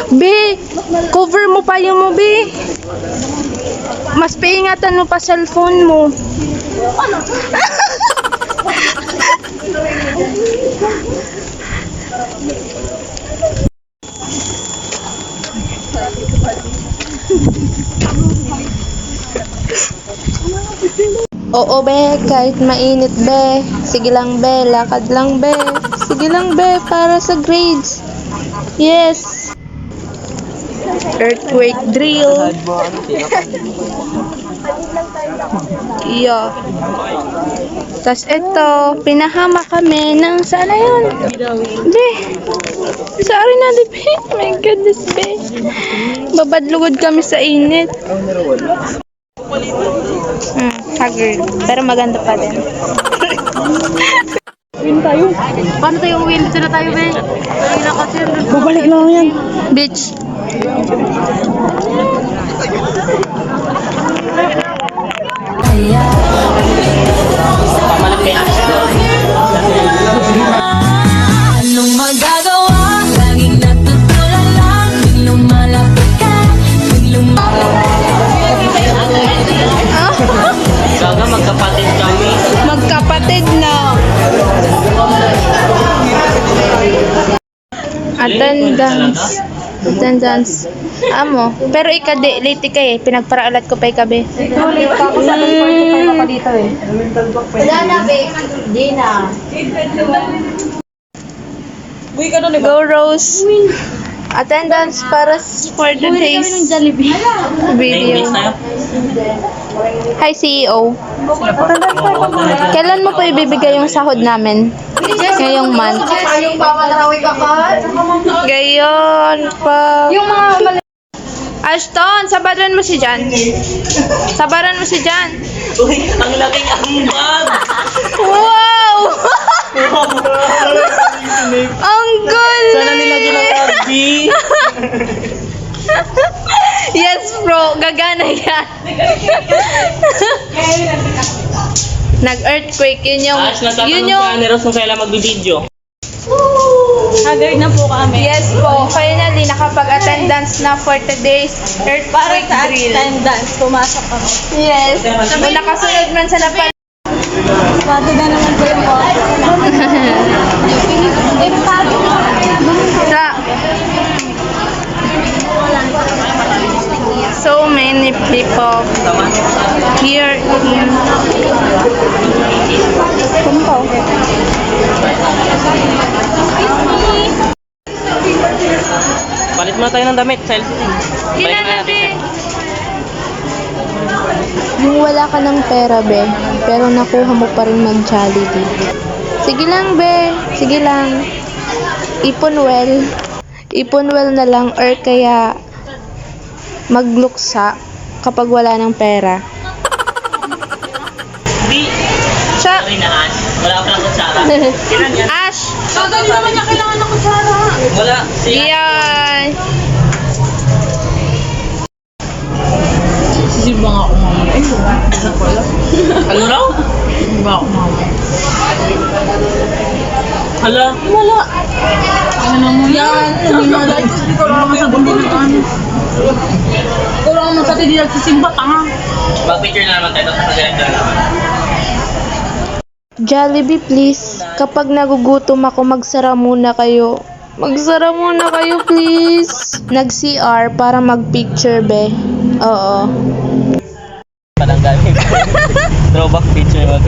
Be, cover mo pa yung mo, be. Mas paingatan mo pa cellphone mo. Oo, be, kahit mainit, be. Sige lang, be, lakad lang, be. Sige lang, be, para sa grades. Yes. Earthquake drill. Iya. Tas ito, pinahama kami ng sana yun. Be. Sorry na, di, be. My goodness, be. Babadlugod kami sa init. Haggard. Pero maganda pa din. Win tayo. Paano tayo win? Dito na tayo, be. Babalik lang yan. Beach. Anong magagawa? Laging natutulala lang. Tuwing lumalapit ka, tuwing Gaga, magkapatid kami. Magkapatid na. Attendance. Attendance. Amo. Pero ikade, late ka eh. Pinagparaalat ko pa ikabi. Ulit pa ako sa 7:45 pa dito eh. Wala na, be. Hindi na. Uy, ka doon, Go, Rose. Attendance para for the day's video. Hi, CEO. Kailan mo po ibibigay yung sahod namin? Ngayong month. Yung papalaway ka pa. Gayon pa. Yung mga Ashton, sabaran mo si Jan. Sabaran mo si Jan. Uy, ang laking ambag! Wow! Ang galing! Sana nilagyan ng Abby. Yes, bro. Gagana yan. Nag-earthquake. Yun yung... Ash, natatanong Yun si yung... Anne Rose kung kailan magbibideo. haggard na po kami. Yes po. Finally, nakapag-attendance na for today's Para earthquake sa drill. attendance, pumasok kami. Yes. Kung nakasunod man sa napal... Pati na naman po yung Sa... So many people here in... Kumpaw. Palit muna tayo ng damit. Balik Kailan na natin. Yung wala ka ng pera, be, pero nakuha mo pa rin mag-Jollibee. Sige lang, be. Sige lang. Ipon well. Ipon well na lang or kaya magluksa kapag wala ng pera. Di. Siya, Sorry na, Ash. Wala pa lang kutsara. Kailan yan? Ash! Hindi naman niya kailangan ng kutsara. Wala. Si Ash. Yan! Sisiba nga ako mama. Ano raw? Sisiba ako mama. Hala. Wala. Ano mo yan? Wala. Hindi ko lang masagot din ng ano. Ikaw lang masagot din nagsisimba, tanga. Mag-picture na naman tayo. Tapos mag-direct na naman. Jollibee, please. Kapag nagugutom ako, magsara muna kayo. Magsara muna kayo, please. Nag-CR para mag-picture, be. Oo. Parang galing. Throwback picture mag